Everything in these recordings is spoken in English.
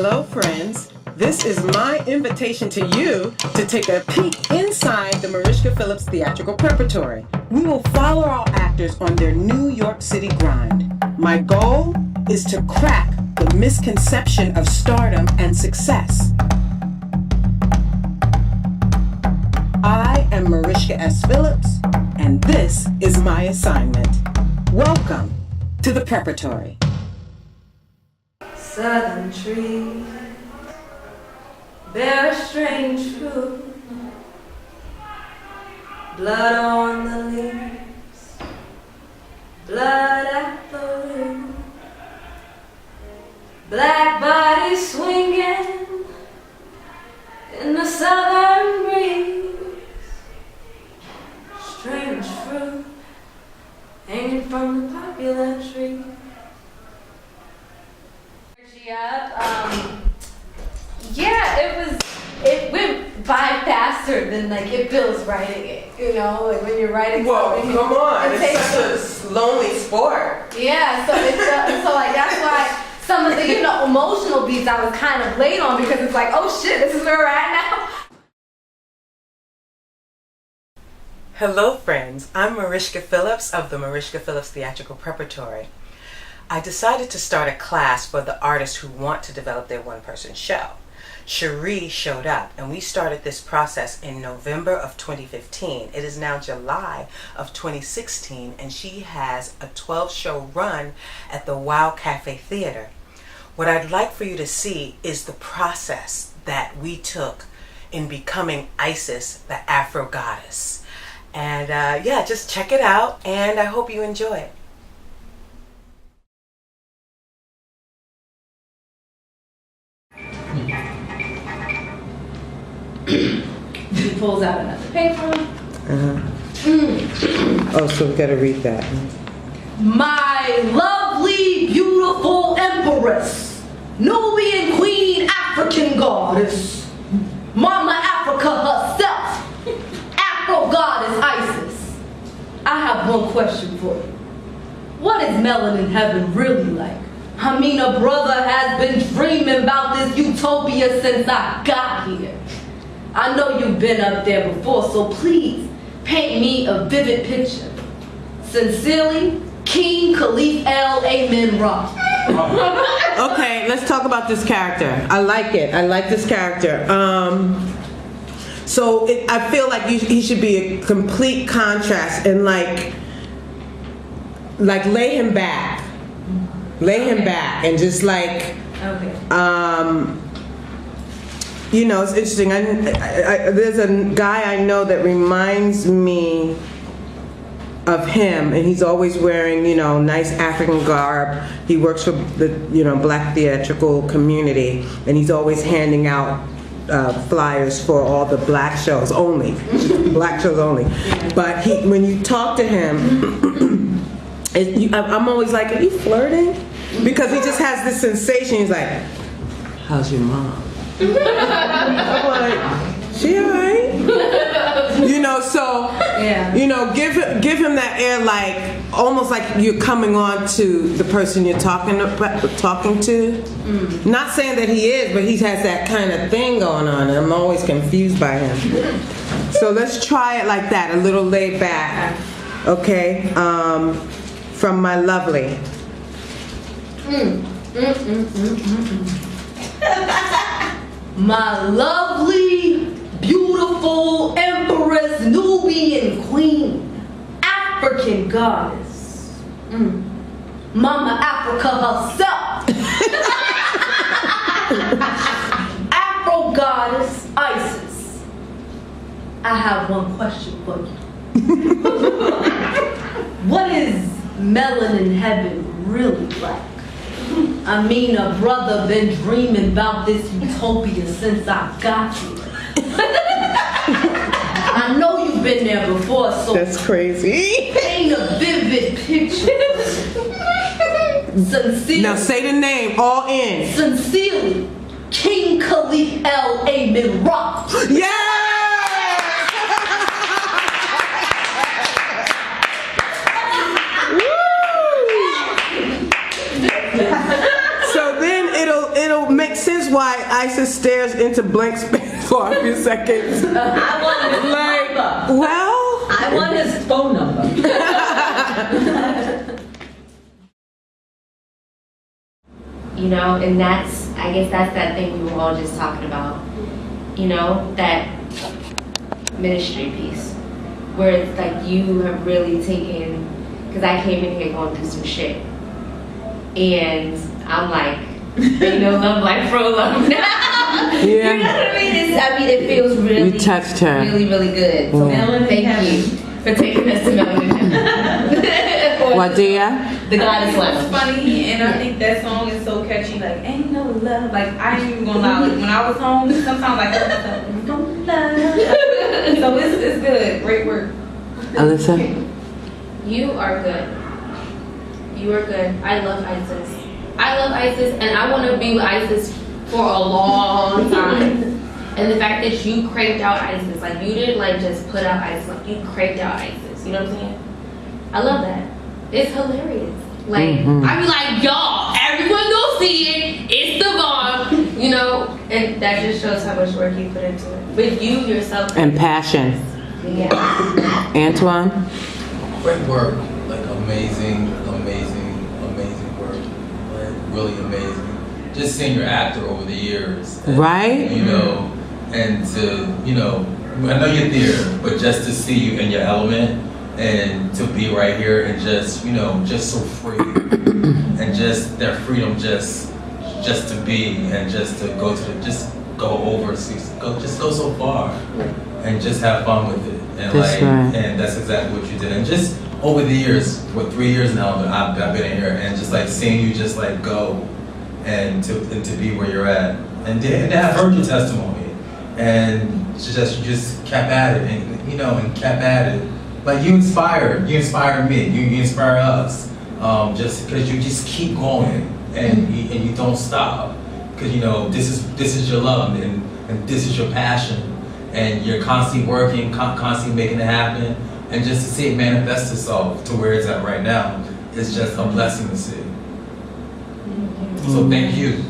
Hello, friends. This is my invitation to you to take a peek inside the Marishka Phillips Theatrical Preparatory. We will follow our actors on their New York City grind. My goal is to crack the misconception of stardom and success. I am Marishka S. Phillips, and this is my assignment. Welcome to the Preparatory. Southern trees bear a strange fruit, blood on the leaves, blood at the root, black bodies swinging in the southern breeze, strange fruit hanging from the popular tree. It went by faster than like it feels writing it, you know, like when you're writing something. Come on, it's such a lonely sport. Yeah, so like that's why some of the, emotional beats I was kind of late on, because it's like, oh shit, this is where we're at now. Hello, friends. I'm Marishka Phillips of the Marishka Phillips Theatrical Preparatory. I decided to start a class for the artists who want to develop their one-person show. Cherie showed up, and we started this process in November of 2015. It is now July of 2016, and she has a 12-show run at the Wow Cafe Theater. What I'd like for you to see is the process that we took in becoming Isis, the Afro goddess. And just check it out, and I hope you enjoy it. He pulls out another paper. Oh, so we gotta read that. My lovely, beautiful empress, Nubian queen, African goddess, Mama Africa herself, Afro goddess Isis. I have one question for you. What is melanin heaven really like? I mean, a brother has been dreaming about this utopia since I got here. I know you've been up there before, so please paint me a vivid picture. Sincerely, King Khalif El Amen Ra. Okay, let's talk about this character. I like it. I like this character. I feel like he should be a complete contrast and like lay him back. Lay him back and just like, it's interesting. There's a guy I know that reminds me of him, and he's always wearing, nice African garb. He works for the, Black theatrical community, and he's always handing out flyers for all the black shows only, black shows only. But when you talk to him, I'm always like, are you flirting? Because he just has this sensation. He's like, how's your mom? I'm like, she alright? Give him that air, like almost like you're coming on to the person you're talking to. Not saying that he is, but he has that kind of thing going on, and I'm always confused by him. So let's try it like that, a little laid back. Okay? From my lovely. My lovely, beautiful empress, Nubian queen, African goddess, Mama Africa herself, Afro goddess Isis. I have one question for you. What is melanin heaven really like? I mean, a brother been dreaming about this utopia since I got here. I know you've been there before, so that's crazy. Paint a vivid picture. Sincerely. Now say the name, all in. Sincerely, King Khalif El Amen Ra. Yeah! So then it'll make makes sense why Isis stares into blank space for a few seconds. I want his number. Well, I want his phone number. You know, and I guess that's that thing we were all just talking about. You know, that ministry piece where it's like you have really taken, because I came in here going through some shit, and I'm like, ain't no love like pro love now. yeah. You know what I mean? It feels really, You touched her. really, really good. So thank you for taking us to Melanin. Wadia? The goddess It's lounge. funny, and I think that song is so catchy. Like, ain't no love. Like, I ain't even gonna lie. Like, when I was home, sometimes I felt myself, ain't no love. So it's good. Great work. Alyssa? You are good. You are good. I love Isis. I love Isis, and I want to be with Isis for a long time. And the fact that you craved out Isis, like you didn't like just put out Isis, like you craved out Isis. You know what I'm saying? I love that. It's hilarious. Like I be like, y'all, everyone go see it. It's the bomb. You know, and that just shows how much work you put into it. But you yourself And passion. Yeah. Antoine? Great work, like amazing work, like really amazing. Just seeing your actor over the years, and, Right? you know, and to, you know, I know you're theater, but just to see you in your element and to be right here and just, you know, just so free and just that freedom, just to be and just to go to the, just go overseas, just go so far and just have fun with it. And That's right. And that's exactly what you did. And just over the years, 3 years now that I've been in here, and just like seeing you just like go and to be where you're at, and to have heard your testimony, and you just kept at it, and you know, and kept at it. Like you inspired me, you inspire us, just because you just keep going and you don't stop, because you know this is your love and this is your passion. And you're constantly working, constantly making it happen, and just to see it manifest itself to where it's at right now is just a blessing to see. So thank you.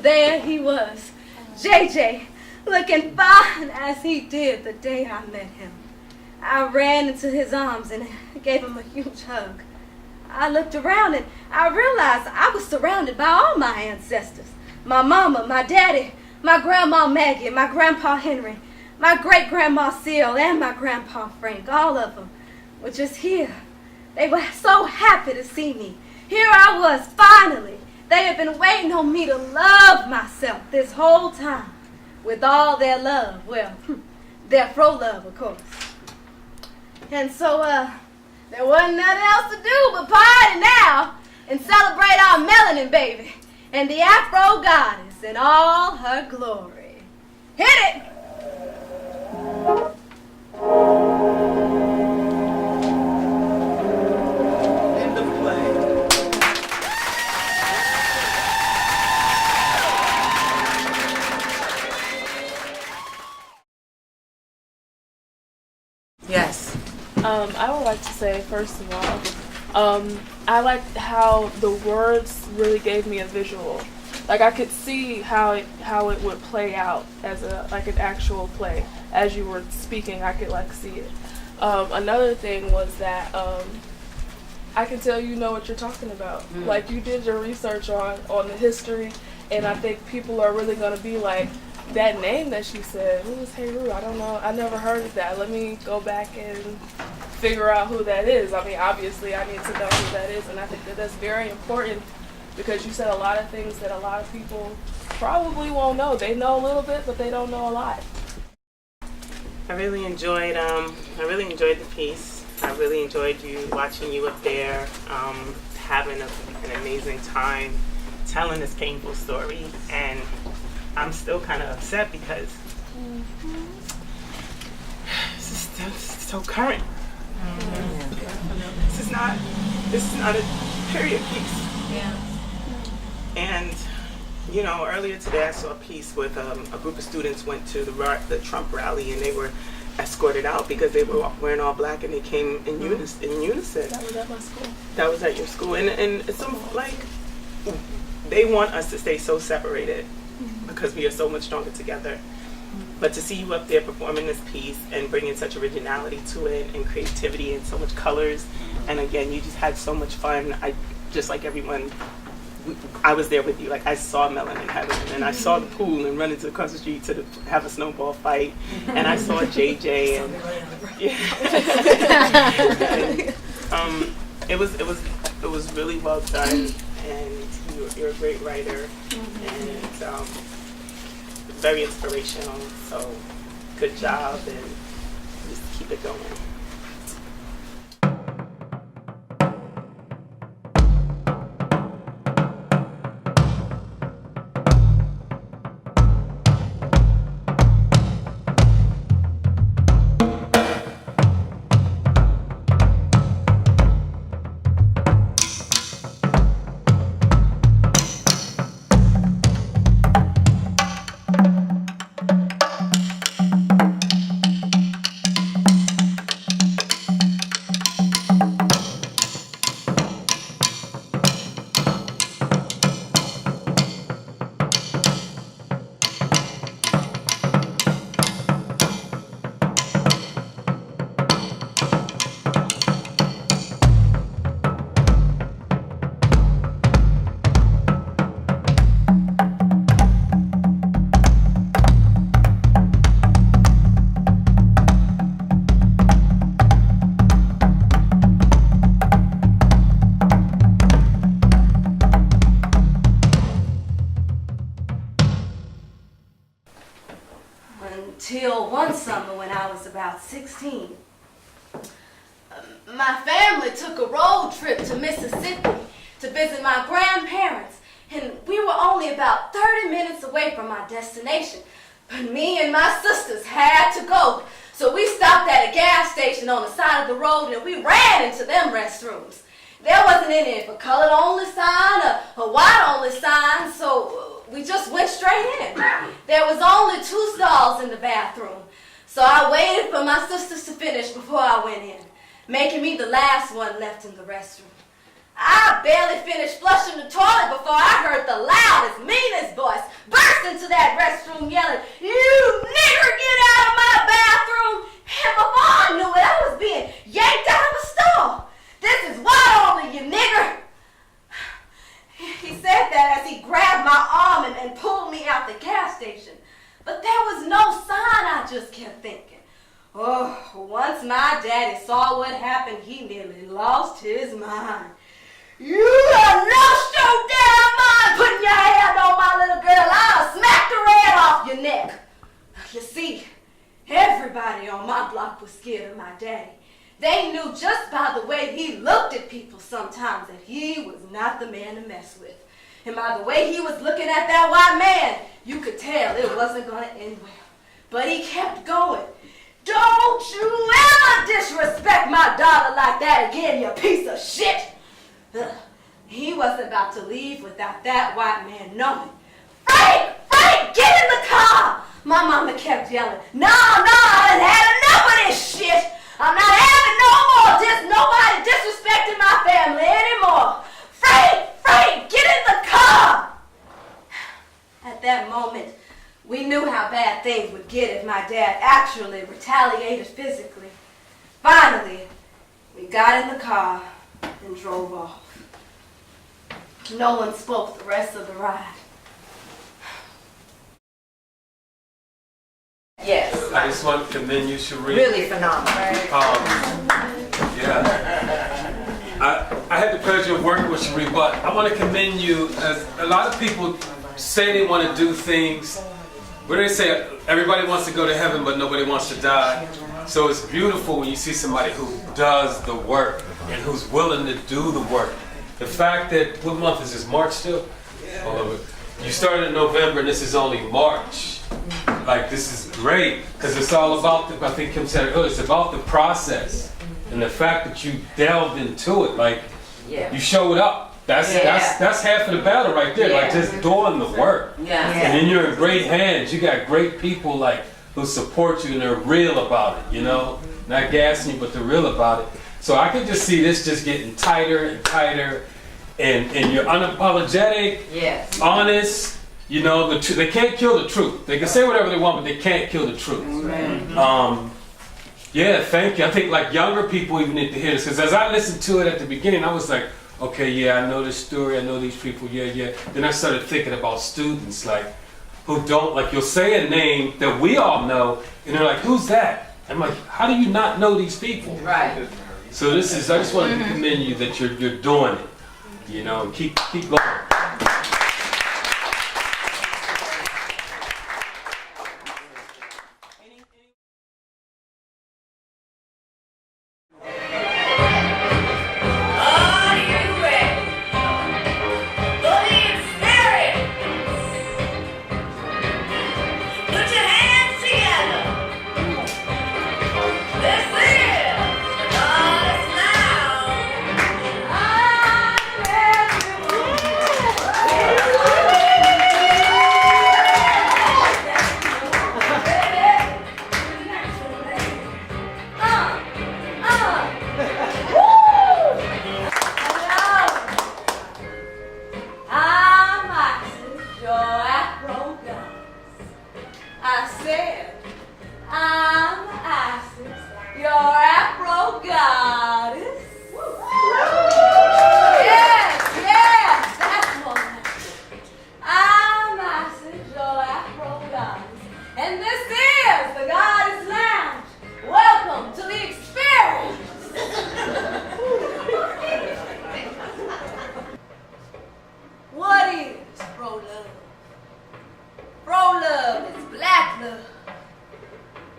There he was, JJ, looking fine as he did the day I met him. I ran into his arms and gave him a huge hug. I looked around and I realized I was surrounded by all my ancestors. My mama, my daddy, my grandma Maggie, my grandpa Henry, my great-grandma Seal, and my grandpa Frank. All of them were just here. They were so happy to see me. Here I was, finally. They had been waiting on me to love myself this whole time with all their love. Well, their fro-love, of course. And so, there wasn't nothing else to do but party now and celebrate our melanin baby and the Afro goddess in all her glory. Hit it! End of play. Yes. I would like to say, first of all, I liked how the words really gave me a visual. Like I could see how it would play out as an actual play. As you were speaking, I could see it. Another thing was that I can tell you know what you're talking about. Like you did your research on the history And I think people are really going to be like, that name that she said, who was Heru? I don't know. I never heard of that. Let me go back and figure out who that is. I mean, obviously, I need to know who that is. And I think that that's very important because you said a lot of things that a lot of people probably won't know. They know a little bit, but they don't know a lot. I really enjoyed the piece. I really enjoyed watching you up there, having an amazing time telling this painful story. And I'm still kind of upset because this is so current. This is not a period piece. Yeah. And you know, earlier today I saw a piece with a group of students went to the Trump rally and they were escorted out because they were wearing all black and they came in unison. That was at my school. That was at your school, and it's like they want us to stay so separated because we are so much stronger together. But to see you up there performing this piece and bringing such originality to it and creativity and so much colors, and again, you just had so much fun. I just like everyone. I was there with you. Like I saw Melon in Heaven, and I saw the pool and running to across the street to have a snowball fight, and I saw JJ and it was really well done, and you're a great writer, and very inspirational. So good job, and just keep it going. Until one summer when I was about 16. My family took a road trip to Mississippi to visit my grandparents, and we were only about 30 minutes away from our destination. But me and my sisters had to go, so we stopped at a gas station on the side of the road and we ran into them restrooms. There wasn't any for colored only sign or white only sign, so we just went straight in. There was only 2 stalls in the bathroom, so I waited for my sisters to finish before I went in, making me the last one left in the restroom. I barely finished flushing the toilet before I heard the loudest, meanest voice burst into that restroom yelling, "You nigger, get out of my bathroom!" And before I knew it, I was being yanked out of a stall. "This is white only, you nigger!" He said that as he grabbed my arm and pulled me out the gas station. But there was no sign. I just kept thinking. Oh, once my daddy saw what happened, he nearly lost his mind. "You have lost your damn mind putting your hand on my little girl. I'll smack the red off your neck." You see, everybody on my block was scared of my daddy. They knew just by the way he looked at people sometimes that he was not the man to mess with. And by the way he was looking at that white man, you could tell it wasn't going to end well. But he kept going. "Don't you ever disrespect my daughter like that again, you piece of shit." He wasn't about to leave without that white man knowing. "Frank! Frank, get in the car!" My mama kept yelling. No, I done had enough of this shit. I'm not having nobody disrespecting my family anymore. Frank, get in the car! At that moment, we knew how bad things would get if my dad actually retaliated physically. Finally, we got in the car and drove off. No one spoke the rest of the ride. I just want to commend you, Cherie. Really phenomenal. I had the pleasure of working with Cherie, but I want to commend you. As a lot of people say they want to do things, but they say everybody wants to go to heaven, but nobody wants to die. So it's beautiful when you see somebody who does the work and who's willing to do the work. The fact that, what month is this, March still? You started in November and this is only March. Like, this is great, because it's all about, I think Kim said it earlier, it's about the process. And the fact that you delved into it, like, you showed up. That's half of the battle right there, like just doing the work. And then you're in great hands. You got great people like who support you and they're real about it, you know? Not gassing you, but they're real about it. So I can just see this just getting tighter and tighter, and you're unapologetic, honest. You know, they can't kill the truth. They can say whatever they want, but they can't kill the truth. Yeah, thank you. I think like younger people even need to hear this, because as I listened to it at the beginning, I was like, okay, yeah, I know this story, I know these people, yeah. Then I started thinking about students, like, who don't, like, you'll say a name that we all know, and they're like, who's that? I'm like, how do you not know these people? Right. So this is, I just wanted to commend you that you're doing it, you know, keep going.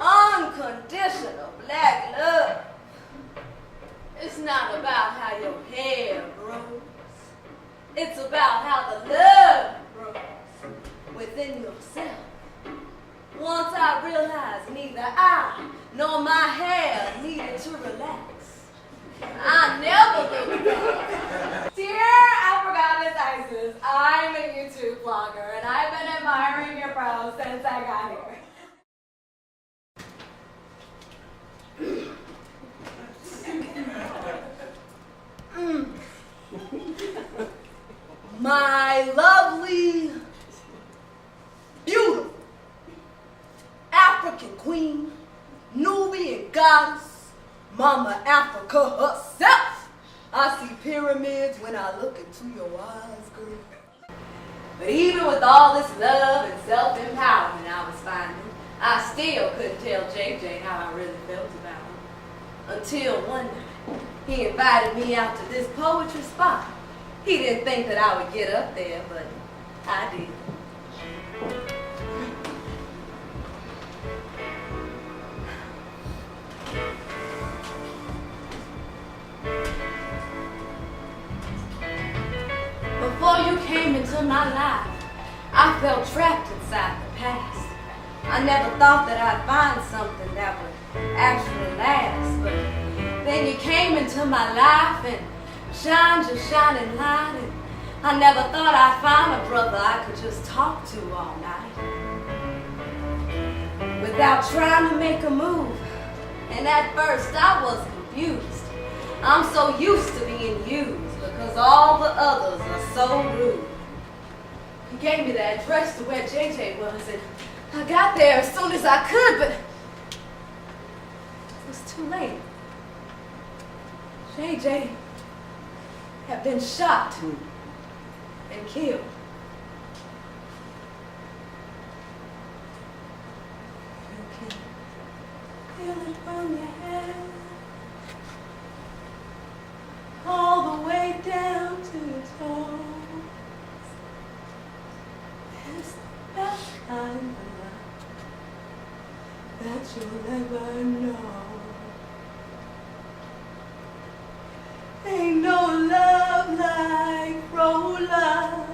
Unconditional black love. It's not about how your hair grows. It's about how the love grows within yourself. Once I realized neither I nor my hair needed to relax, I never looked back. Dear Africanist Isis, I'm a YouTube blogger and I've been admiring your bros since I got here. My lovely, beautiful African queen, Nubian goddess, Mama Africa herself. I see pyramids when I look into your eyes, girl. But even with all this love and self-empowerment I was finding, I still couldn't tell JJ how I really felt about him. Until one night, he invited me out to this poetry spot. He didn't think that I would get up there, but I did. Before you came into my life, I felt trapped inside the past. I never thought that I'd find something that would actually last, but then you came into my life and shined your shining light, and I never thought I'd find a brother I could just talk to all night without trying to make a move. And at first I was confused. I'm so used to being used because all the others are so rude. He gave me the address to where JJ was, and I got there as soon as I could, but it was too late. JJ had been shot and killed. feel it from your head all the way down to your toes. It's the best kind of love that you'll ever know. Ain't no love like true love.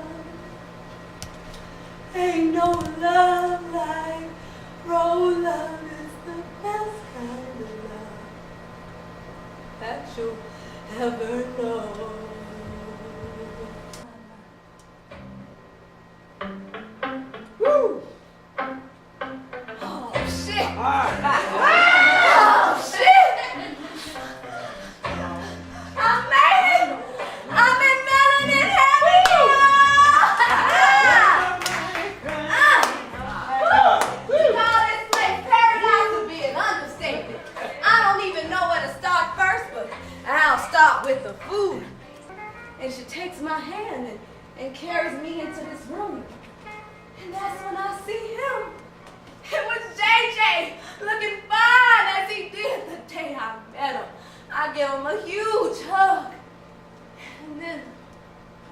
Ain't no love like true love. It's the best kind of love that you'll ever know. Woo! Oh shit! Oh shit! I made it! I'm in melanin heaven! You call this place paradise would be an understatement. I don't even know where to start first, but I'll start with the food. And she takes my hand and carries me into this room. And that's when I see him. It was JJ, looking fine as he did the day I met him. I give him a huge hug. And then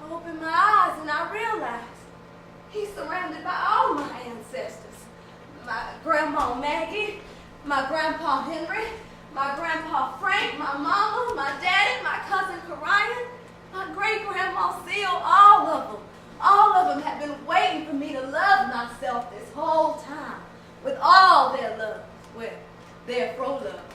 I open my eyes and I realize he's surrounded by all my ancestors. My grandma Maggie, my grandpa Henry, my grandpa Frank, my mama, my daddy, my cousin Karian, my great-grandma Seal, all of them. All of them have been waiting for me to love myself this whole time with all their love, with their fro love.